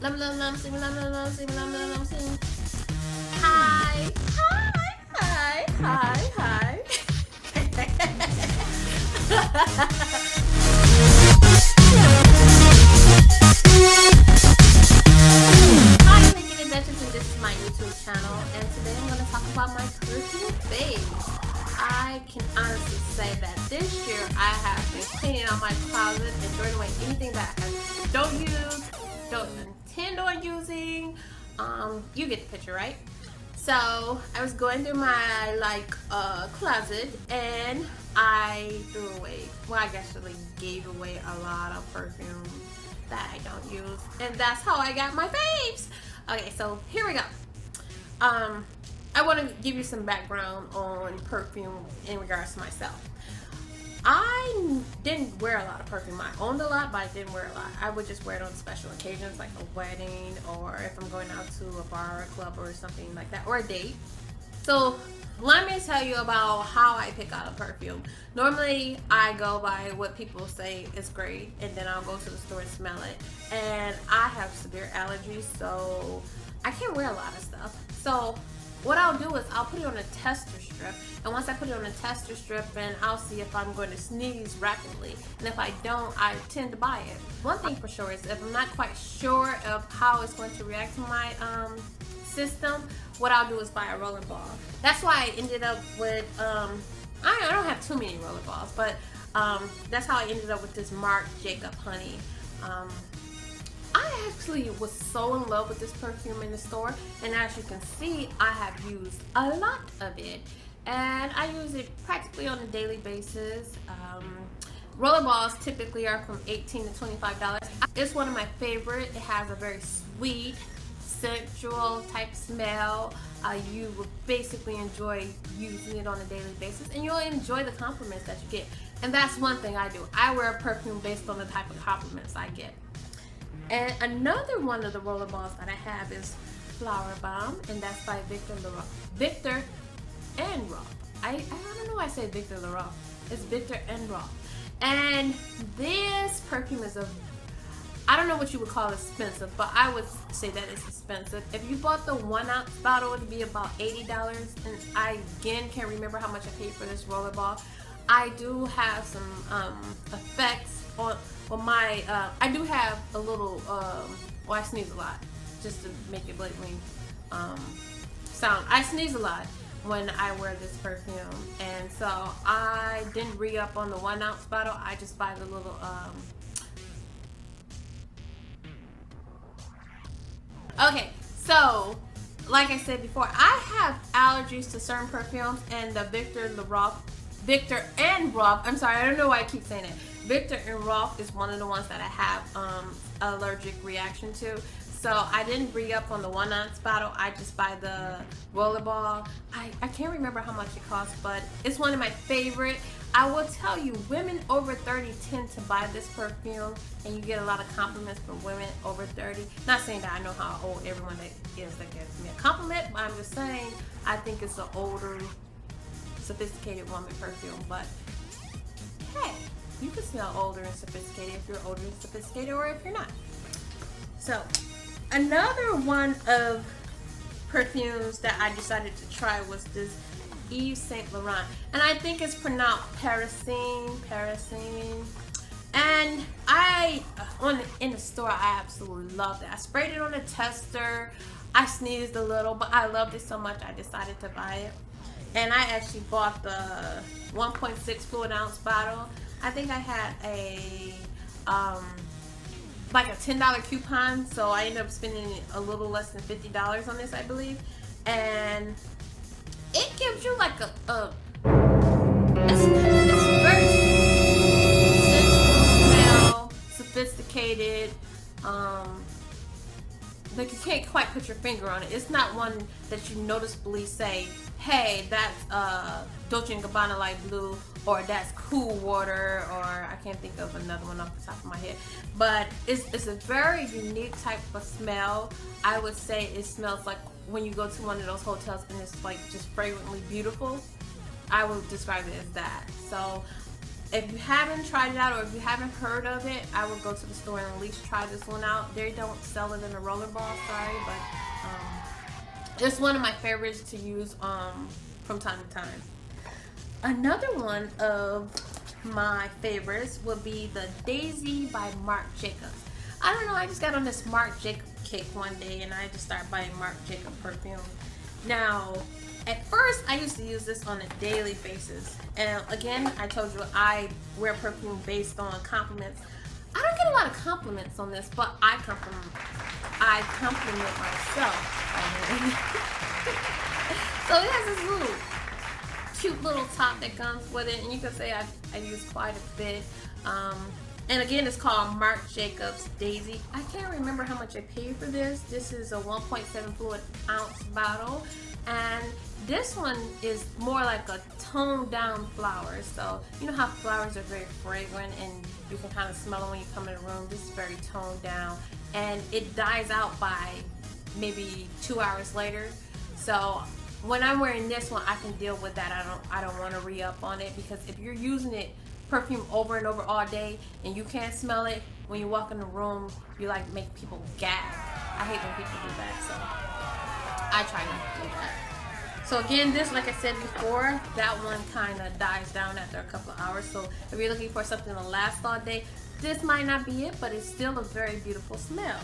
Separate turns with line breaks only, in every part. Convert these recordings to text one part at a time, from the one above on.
Lum lum lum sing lum lum lum sing lum lum lum sing. Hi, hi, hi, hi, hi. Hi, Lincoln Adventures, and this is my YouTube channel. And today I'm going to talk about my perfume phase. I can honestly say that this year I have been cleaning out my closet and throwing away anything that I don't use, don't intend on using. You get the picture, right? So I was going through my closet and I threw away. Well, I actually gave away a lot of perfume that I don't use, and that's how I got my faves. Okay, so here we go. I want to give you some background on perfume in regards to myself. I didn't wear a lot of perfume. I owned a lot, but I didn't wear a lot. I would just wear it on special occasions, like a wedding, or if I'm going out to a bar or a club or something like that, or a date. So let me tell you about how I pick out a perfume. Normally, I go by what people say is great, and then I'll go to the store and smell it. And I have severe allergies, so I can't wear a lot of stuff. So what I'll do is I'll put it on a tester strip, and once I put it on a tester strip, then I'll see if I'm going to sneeze rapidly, and if I don't, I tend to buy it. One thing for sure is if I'm not quite sure of how it's going to react to my system, what I'll do is buy a roller ball. That's why I ended up with I don't have too many roller balls, but that's how I ended up with this Marc Jacob Honey. I actually was so in love with this perfume in the store, and as you can see, I have used a lot of it, and I use it practically on a daily basis. Roller balls typically are from $18 to $25. It's one of my favorite. It has a very sweet, sensual type smell. You will basically enjoy using it on a daily basis, and you'll enjoy the compliments that you get. And that's one thing I do. I wear a perfume based on the type of compliments I get. And another one of the roller balls that I have is Flower Bomb, and that's by Victor and Rolf. I don't know why I say Victor Laurent. It's Victor and Rolf. And this perfume is I don't know what you would call expensive, but I would say that it's expensive. If you bought the 1 ounce bottle, it would be about $80. And I again can't remember how much I paid for this roller ball. I do have some effects on my, I do have a little, well, I sneeze a lot, just to make it blatantly sound. I sneeze a lot when I wear this perfume, and so I didn't re-up on the 1 ounce bottle. I just buy the little, okay, so like I said before, I have allergies to certain perfumes, and the Victor and Rolf, I'm sorry, I don't know why I keep saying it. Victor and Rolf is one of the ones that I have allergic reaction to. So I didn't re-up on the 1 ounce bottle. I just buy the roller ball. I can't remember how much it costs, but it's one of my favorite. I will tell you, women over 30 tend to buy this perfume, and you get a lot of compliments from women over 30. Not saying that I know how old everyone that is that gives me a compliment, but I'm just saying I think it's an older, sophisticated woman perfume. But hey, you can smell older and sophisticated if you're older and sophisticated, or if you're not. So another one of perfumes that I decided to try was this Yves Saint Laurent, and I think it's pronounced Parisienne. And in the store, I absolutely loved it. I sprayed it on a tester. I sneezed a little, but I loved it so much I decided to buy it. And I actually bought the 1.6 fluid ounce bottle. I think I had a like a $10 coupon, so I ended up spending a little less than $50 on this, I believe. And it gives you like it's very sensual smell, sophisticated. Like you can't quite put your finger on it. It's not one that you noticeably say, hey, that's Dolce & Gabbana Light Blue, or that's Cool Water, or I can't think of another one off the top of my head. But it's a very unique type of smell. I would say it smells like when you go to one of those hotels and it's like just fragrantly beautiful. I would describe it as that. So if you haven't tried it out, or if you haven't heard of it, I would go to the store and at least try this one out. They don't sell it in a roller ball, sorry, but it's one of my favorites to use from time to time. Another one of my favorites would be the Daisy by Marc Jacobs. I don't know, I just got on this Marc Jacobs kick one day and I just started buying Marc Jacobs perfume. Now, at first, I used to use this on a daily basis. And again, I told you I wear perfume based on compliments. I don't get a lot of compliments on this, but I compliment myself. So it has this little cute little top that comes with it, and you can say I use quite a bit. And again, it's called Marc Jacobs Daisy. I can't remember how much I paid for this. This is a 1.7 fluid ounce bottle, and this one is more like a toned down flower. So you know how flowers are very fragrant and you can kind of smell them when you come in a room. This is very toned down, and it dies out by maybe 2 hours later. So when I'm wearing this one, I can deal with that. I don't want to re-up on it, because if you're using it perfume over and over all day and you can't smell it, when you walk in the room you like make people gag. I hate when people do that, so I try not to do that. So again, this, like I said before, that one kind of dies down after a couple of hours. So if you're looking for something to last all day, this might not be it, but it's still a very beautiful smell.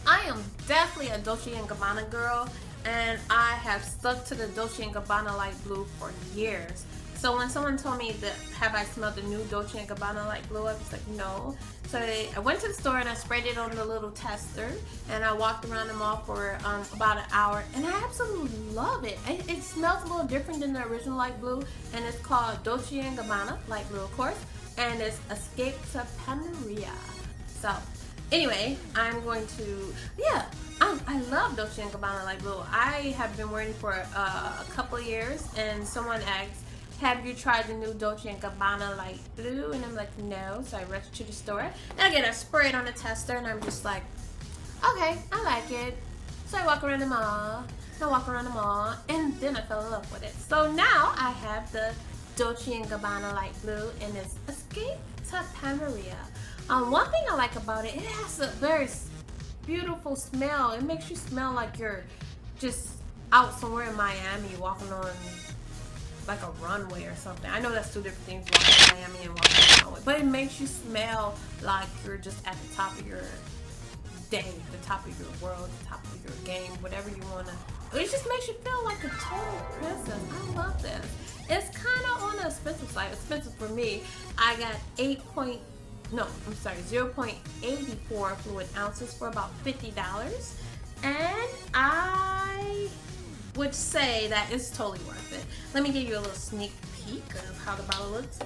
I am definitely a Dolce & Gabbana girl, and I have stuck to the Dolce & Gabbana Light Blue for years. So when someone told me that, have I smelled the new Dolce & Gabbana Light Blue, I was like, no. So I went to the store and I sprayed it on the little tester, and I walked around the mall for about an hour, and I absolutely love it. It smells a little different than the original Light Blue, and it's called Dolce & Gabbana Light Blue, of course, and it's Escape to Pandaria. So anyway, I'm going to, I love Dolce & Gabbana Light Blue. I have been wearing it for a couple of years, and someone asked, have you tried the new Dolce & Gabbana Light Blue? And I'm like, no. So I rushed to the store, and again, I spray it on the tester, and I'm just like, okay, I like it. So I walk around the mall, and then I fell in love with it. So now I have the Dolce & Gabbana Light Blue, and it's Escape to Pandaria. One thing I like about it, it has a very beautiful smell. It makes you smell like you're just out somewhere in Miami, walking on like a runway or something. I know that's two different things, walking in Miami and walking on a runway, but it makes you smell like you're just at the top of your day, the top of your world, the top of your game, whatever you want to. It just makes you feel like a total princess. I love this. It's kind of on the expensive side. Expensive for me. I got 0.84 fluid ounces for about $50, and I would say that it's totally worth it. Let me give you a little sneak peek of how the bottle looks.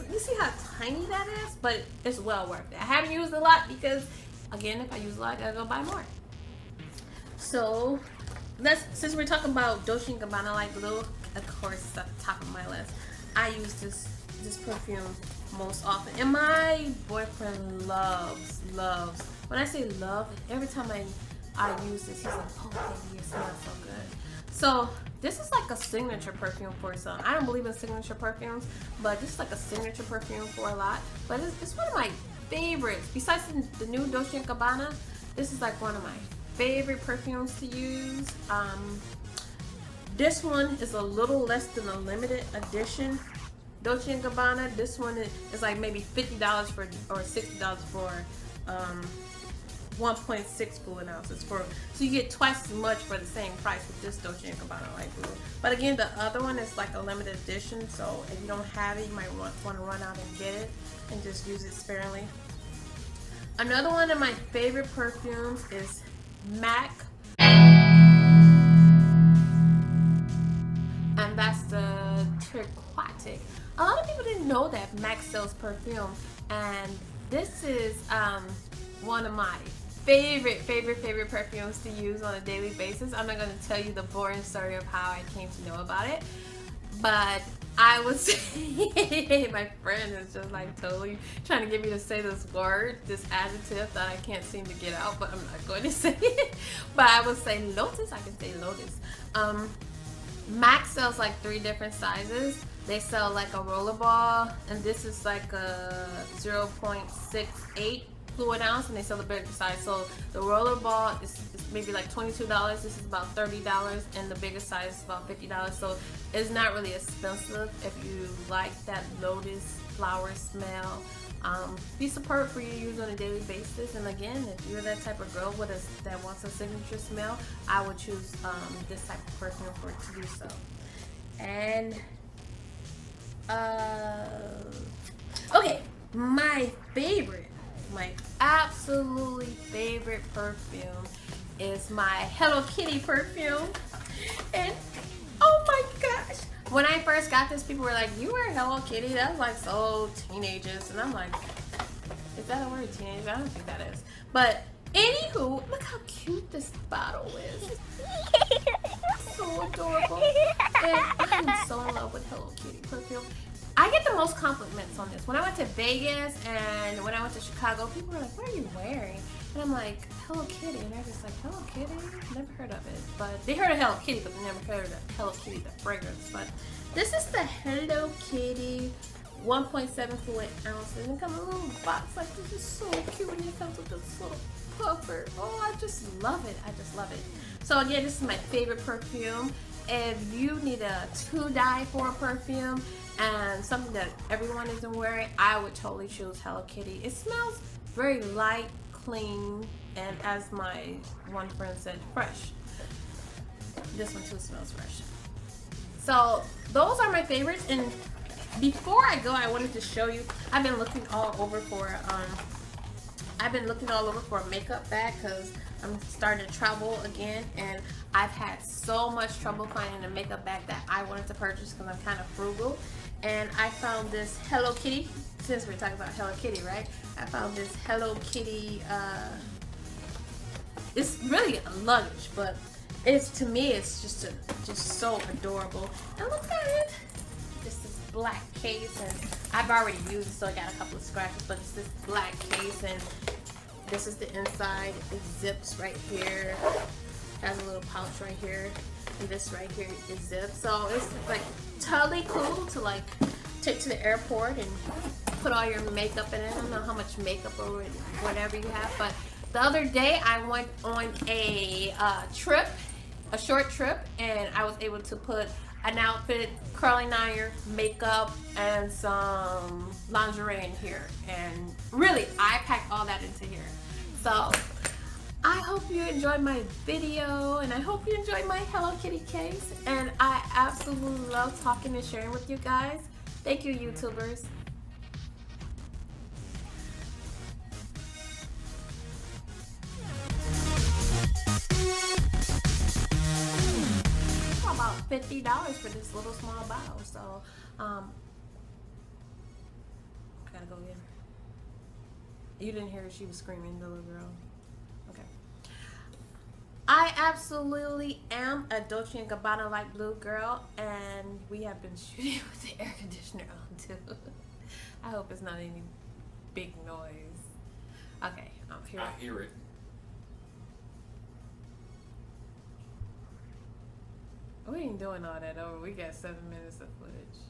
You see how tiny that is, but it's well worth it. I haven't used it a lot because, again, if I use a lot, I gotta go buy more. So since we're talking about Dolce & Gabbana Light Blue, of course it's at the top of my list. I use this perfume most often, and my boyfriend loves. When I say love, every time I use this, he's like, oh baby, it smells so good. So this is like a signature perfume for some. I don't believe in signature perfumes, but this is like a signature perfume for a lot. But it's one of my favorites. Besides the new Dolce & Gabbana, this is like one of my favorite perfumes to use. This one is a little less than a limited edition Dolce & Gabbana. This one is like maybe $50 for, or $60 for 1.6 fluid ounces. So you get twice as much for the same price with this Dolce & Gabbana Light Blue. But again, the other one is like a limited edition, so if you don't have it, you might want to run out and get it and just use it sparingly. Another one of my favorite perfumes is MAC, and that's the Turquatic. A lot of people didn't know that MAC sells perfume, and this is one of my favorite perfumes to use on a daily basis. I'm not going to tell you the boring story of how I came to know about it, but I would say my friend is just like totally trying to get me to say this word, this adjective that I can't seem to get out, but I'm not going to say it. But I would say lotus. I can say lotus. Mac sells like 3 different sizes. They sell like a rollerball, and this is like a 0.68 fluid ounce, and they sell the bigger size. So the rollerball is maybe like $22. This is about $30, and the bigger size is about $50. So it's not really expensive if you like that lotus flower smell. Be superb for you to use on a daily basis. And again, if you're that type of girl that wants a signature smell, I would choose this type of perfume for it to do so. And okay, my absolutely favorite perfume is my Hello Kitty perfume. And oh my gosh, when I first got this, people were like, "You wear Hello Kitty? That's like so teenagers." And I'm like, "Is that a word, teenage? I don't think that is." But anywho, look how cute this bottle is. So adorable. And I'm so in love with Hello Kitty perfume. I get the most compliments on this. When I went to Vegas and when I went to Chicago, people were like, "What are you wearing?" And I'm like, "Hello Kitty." And they're just like, "Hello Kitty? Never heard of it." But they heard of Hello Kitty, but they never heard of Hello Kitty, the fragrance. But this is the Hello Kitty 1.7 fluid ounces. And it comes in a little box like this. Is so cute. And it comes with this little puffer. Oh, I just love it. I just love it. So again, this is my favorite perfume. If you need a to-die for perfume and something that everyone isn't wearing, I would totally choose Hello Kitty. It smells very light, clean, and as my one friend said, fresh. This one too smells fresh. So those are my favorites. And before I go, I wanted to show you. I've been looking all over for a makeup bag because I'm starting to travel again, and I've had so much trouble finding a makeup bag that I wanted to purchase because I'm kind of frugal. And I found this Hello Kitty. Since we're talking about Hello Kitty, right? I found this Hello Kitty. It's really a luggage, but to me it's just so adorable. And look at it. It's this black case, and I've already used it, so I got a couple of scratches. But it's this black case, and this is the inside. It zips right here. Has a little pouch right here, and this right here is zipped. So it's like totally cool to like take to the airport and put all your makeup in it. I don't know how much makeup or whatever you have, but the other day I went on a trip, a short trip, and I was able to put an outfit, curling iron, makeup, and some lingerie in here. And really, I packed all that into here. So I hope you enjoyed my video, and I hope you enjoyed my Hello Kitty case. And I absolutely love talking and sharing with you guys. Thank you, YouTubers. About $50 for this little small bottle. So I gotta go get her. You didn't hear her, she was screaming, the little girl. Okay. I absolutely am a Dolce & Gabbana light blue girl, and we have been shooting with the air conditioner on too. I hope it's not any big noise. Okay, I'm here.
I hear it.
We ain't doing all that over. We got 7 minutes of footage.